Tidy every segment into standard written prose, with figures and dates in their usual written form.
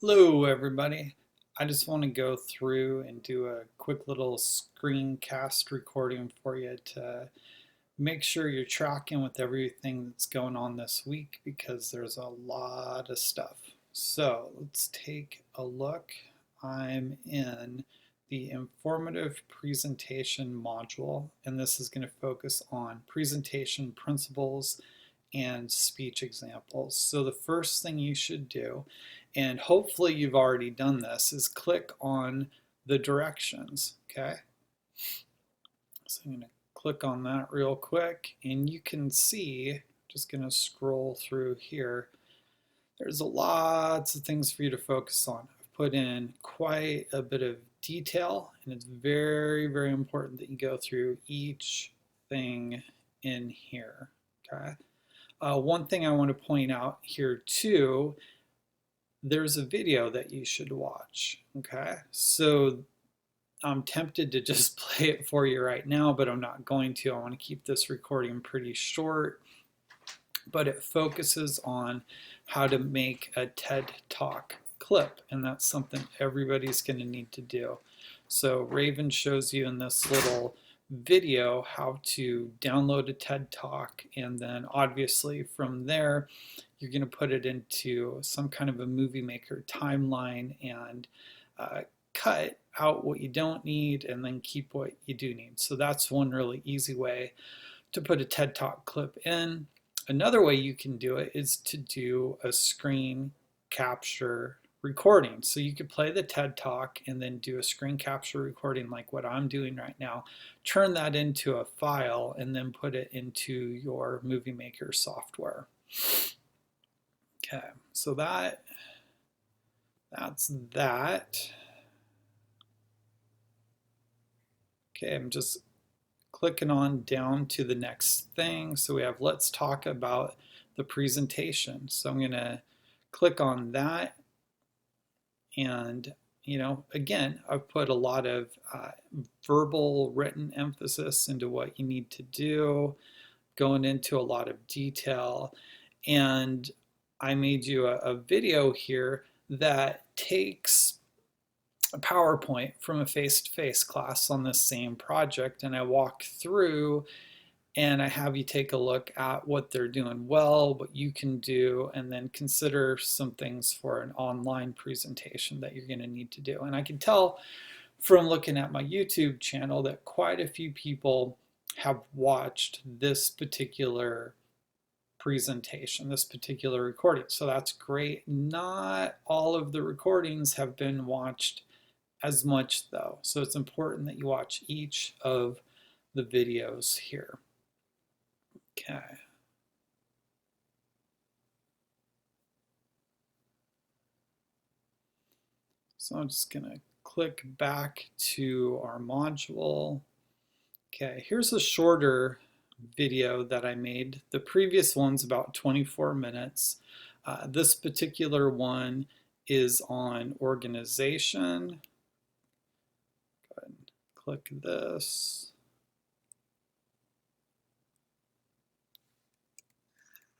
Hello, everybody. I just want to go through and do a quick little screencast recording for you to make sure you're tracking with everything that's going on this week because there's a lot of stuff. So let's take a look. I'm in the informative presentation module, and this is going to focus on presentation principles and speech examples. So the first thing you should do, and hopefully you've already done this, is click on the directions, okay? So I'm going to click on that real quick, and you can see, just going to scroll through here, there's lots of things for you to focus on. I've put in quite a bit of detail, and it's very, very important that you go through each thing in here, okay? One thing I want to point out here too, there's a video that you should watch, okay? So I'm tempted to just play it for you right now, but I'm not going to. I want to keep this recording pretty short, but it focuses on how to make a TED Talk clip, and that's something everybody's going to need to do. So Raven shows you in this little video how to download a TED Talk, and then obviously from there you're going to put it into some kind of a movie maker timeline and cut out what you don't need and then keep what you do need. So that's one really easy way to put a TED Talk clip in. Another way you can do it is to do a screen capture recording. So you could play the TED Talk and then do a screen capture recording like what I'm doing right now, turn that into a file, and then put it into your Movie Maker software. Okay, so that's that. Okay, I'm just clicking on down to the next thing. So we have let's talk about the presentation. So I'm going to click on that, and again, I've put a lot of verbal written emphasis into what you need to do, going into a lot of detail, and I made you a video here that takes a PowerPoint from a face-to-face class on this same project, and I walk through and I have you take a look at what they're doing well, what you can do, and then consider some things for an online presentation that you're going to need to do. And I can tell from looking at my YouTube channel that quite a few people have watched this particular presentation, this particular recording. So that's great. Not all of the recordings have been watched as much though. So it's important that you watch each of the videos here. Okay. So I'm just going to click back to our module. Okay, here's a shorter video that I made. The previous one's about 24 minutes. This particular one is on organization. Go ahead and click this.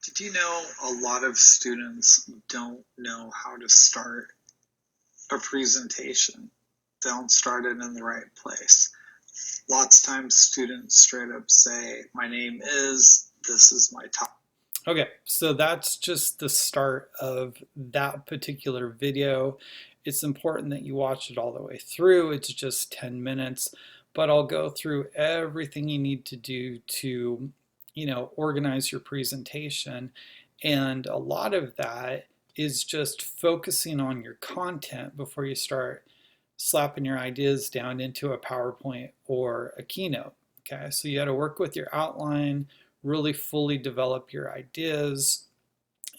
Did you know a lot of students don't know how to start a presentation? They don't start it in the right place. Lots of times students straight up say, my name is, this is my topic. Okay, so that's just the start of that particular video. It's important that you watch it all the way through. It's just 10 minutes, but I'll go through everything you need to do to, organize your presentation. And a lot of that is just focusing on your content before you start slapping your ideas down into a PowerPoint or a keynote. Okay, so you got to work with your outline, really fully develop your ideas.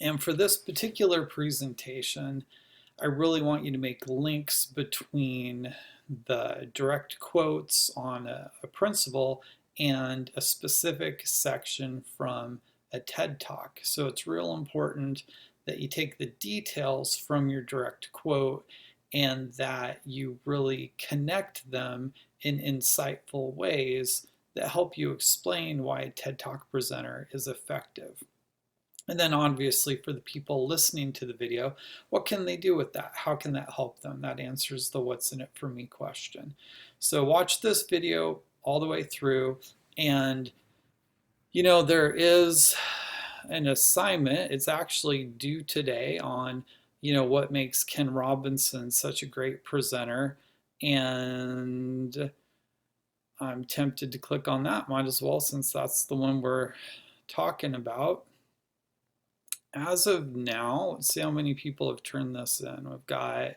And for this particular presentation, I really want you to make links between the direct quotes on a principle and a specific section from a TED Talk. So it's real important that you take the details from your direct quote and that you really connect them in insightful ways that help you explain why a TED Talk presenter is effective. And then obviously for the people listening to the video, what can they do with that? How can that help them? That answers the what's in it for me question. So watch this video all the way through, and there is an assignment. It's actually due today on, what makes Ken Robinson such a great presenter. And I'm tempted to click on that. Might as well, since that's the one we're talking about. As of now, let's see how many people have turned this in. We've got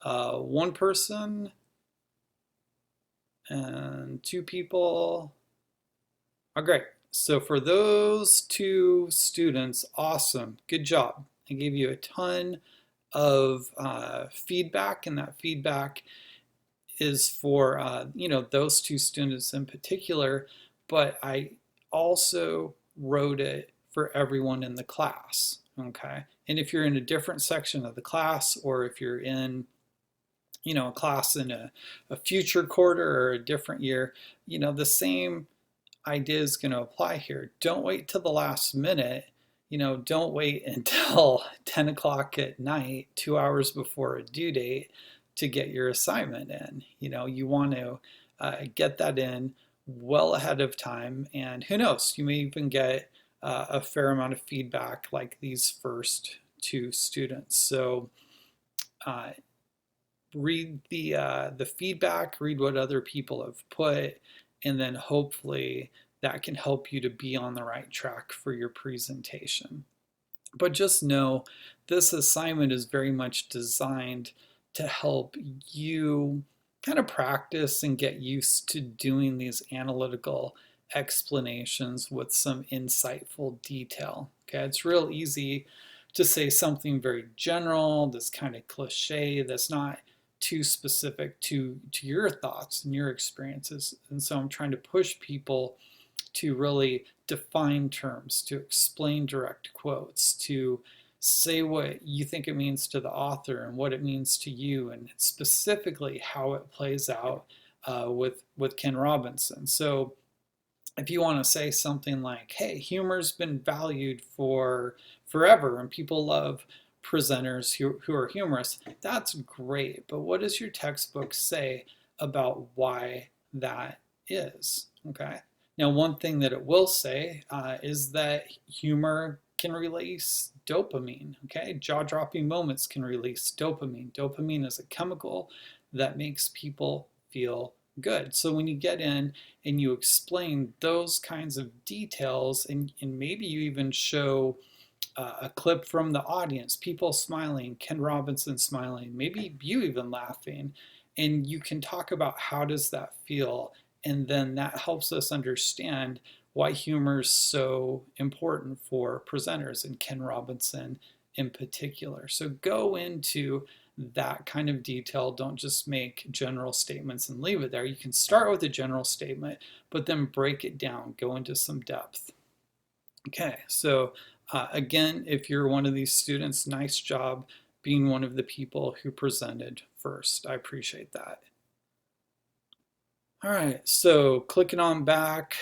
one person and two people. Oh, great. So for those two students, awesome. Good job. I gave you a ton of feedback, and that feedback is for those two students in particular, but I also wrote it for everyone in the class. Okay, and if you're in a different section of the class, or if you're in a class in a future quarter or a different year, the same idea is going to apply here. Don't wait till the last minute. Don't wait until 10 o'clock at night, 2 hours before a due date, to get your assignment in. You want to get that in well ahead of time, and who knows, you may even get a fair amount of feedback like these first two students. So read the feedback, read what other people have put, and then hopefully that can help you to be on the right track for your presentation. But just know this assignment is very much designed to help you kind of practice and get used to doing these analytical explanations with some insightful detail. Okay, it's real easy to say something very general, that's kind of cliche, that's not too specific to your thoughts and your experiences. And so I'm trying to push people to really define terms, to explain direct quotes, to say what you think it means to the author and what it means to you, and specifically how it plays out with Ken Robinson. So if you want to say something like, hey, humor's been valued for forever and people love presenters who are humorous, that's great. But what does your textbook say about why that is? Okay. Now, one thing that it will say is that humor can release dopamine. Okay. Jaw-dropping moments can release dopamine. Dopamine is a chemical that makes people feel good. So when you get in and you explain those kinds of details, and maybe you even show a clip from the audience, people smiling, Ken Robinson smiling, maybe you even laughing, and you can talk about how does that feel, and then that helps us understand why humor is so important for presenters, and Ken Robinson in particular. So go into that kind of detail. Don't just make general statements and leave it there. You can start with a general statement, but then break it down, go into some depth. Okay, so again, if you're one of these students, nice job being one of the people who presented first. I appreciate that. All right, so clicking on back,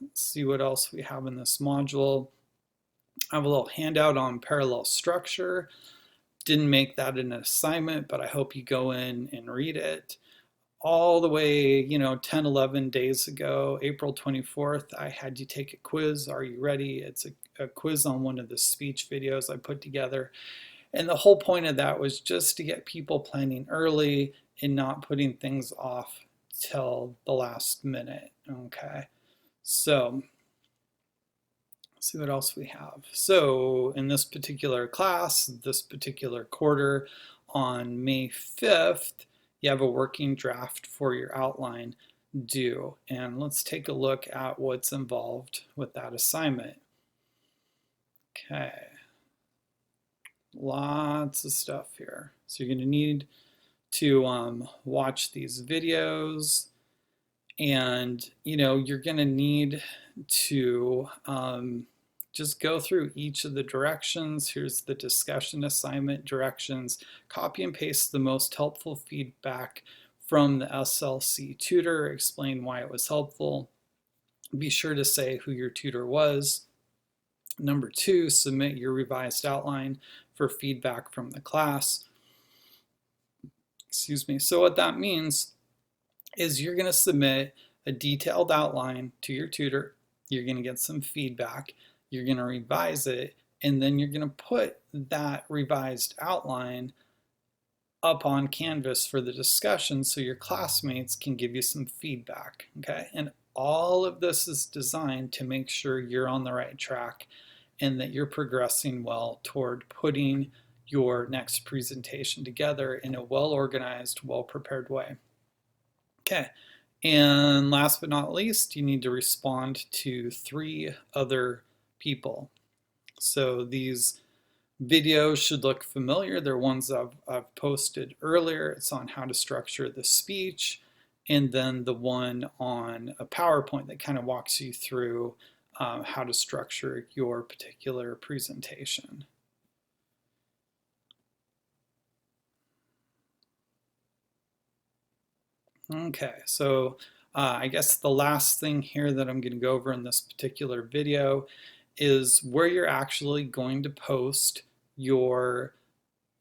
let's see what else we have in this module. I have a little handout on parallel structure. Didn't make that an assignment, but I hope you go in and read it. All the way, 10, 11 days ago, April 24th, I had you take a quiz. Are you ready? It's a quiz on one of the speech videos I put together. And the whole point of that was just to get people planning early and not putting things off till the last minute. Okay, so let's see what else we have. So in this particular class, this particular quarter, on May 5th, you have a working draft for your outline due. And let's take a look at what's involved with that assignment. Okay, lots of stuff here. So you're going to need to watch these videos, and you're going to need to just go through each of the directions. Here's the discussion assignment directions. Copy and paste the most helpful feedback from the SLC tutor. Explain why it was helpful. Be sure to say who your tutor was. Number two, submit your revised outline for feedback from the class. Excuse me. So what that means is you're going to submit a detailed outline to your tutor. You're going to get some feedback. You're going to revise it, and then you're going to put that revised outline up on Canvas for the discussion so your classmates can give you some feedback, okay? And all of this is designed to make sure you're on the right track and that you're progressing well toward putting your next presentation together in a well-organized, well-prepared way. Okay, and last but not least, you need to respond to 3 other people. So these videos should look familiar. They're ones I've posted earlier. It's on how to structure the speech, and then the one on a PowerPoint that kind of walks you through how to structure your particular presentation. Okay, so I guess the last thing here that I'm going to go over in this particular video is where you're actually going to post your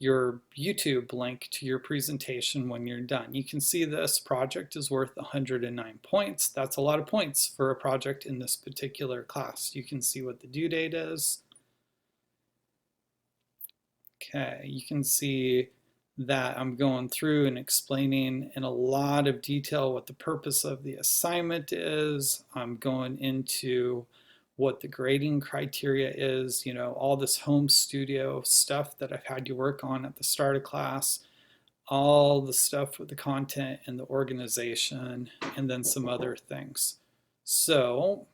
YouTube link to your presentation when you're done. You can see this project is worth 109 points. That's a lot of points for a project in this particular class. You can see what the due date is. Okay, you can see that I'm going through and explaining in a lot of detail what the purpose of the assignment is. I'm going into what the grading criteria is, you know, all this home studio stuff that I've had you work on at the start of class, all the stuff with the content and the organization, and then some other things. So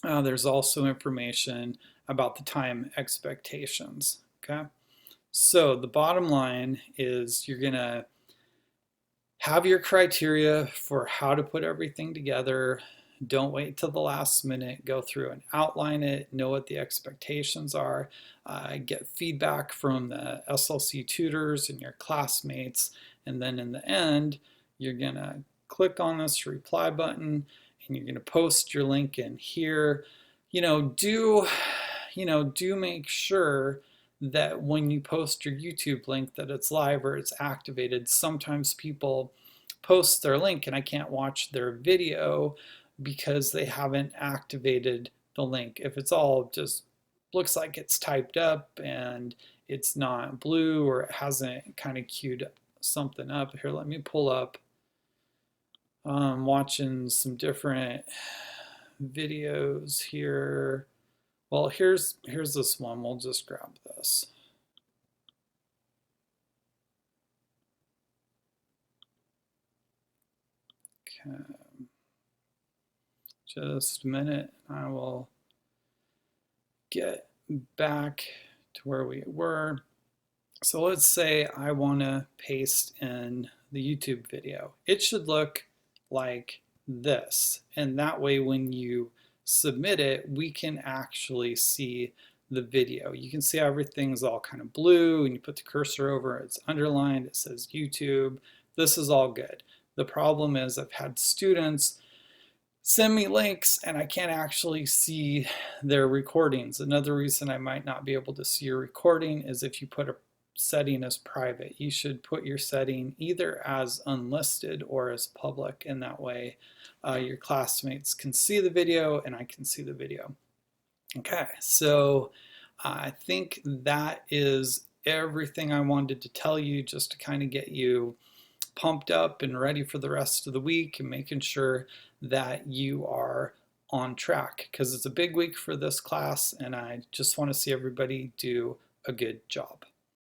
there's also information about the time expectations, okay? So the bottom line is you're going to have your criteria for how to put everything together. Don't wait till the last minute. Go through and outline it, know what the expectations are, get feedback from the SLC tutors and your classmates, and then in the end, you're going to click on this reply button and you're going to post your link in here. Do make sure that when you post your YouTube link that it's live or it's activated. Sometimes people post their link and I can't watch their video because they haven't activated the link. If it's all just looks like it's typed up and it's not blue or it hasn't kind of queued something up. Here, let me pull up. I'm watching some different videos here. Well, here's this one. We'll just grab this. Okay. Just a minute. I will get back to where we were. So let's say I want to paste in the YouTube video. It should look like this. And that way when you submit it, we can actually see the video. You can see everything's all kind of blue and you put the cursor over, it's underlined, it says YouTube. This is all good. The problem is I've had students send me links and I can't actually see their recordings. Another reason I might not be able to see your recording is if you put a setting as private. You should put your setting either as unlisted or as public, and that way your classmates can see the video and I can see the video. Okay, so I think that is everything I wanted to tell you, just to kind of get you pumped up and ready for the rest of the week and making sure that you are on track, because it's a big week for this class and I just want to see everybody do a good job.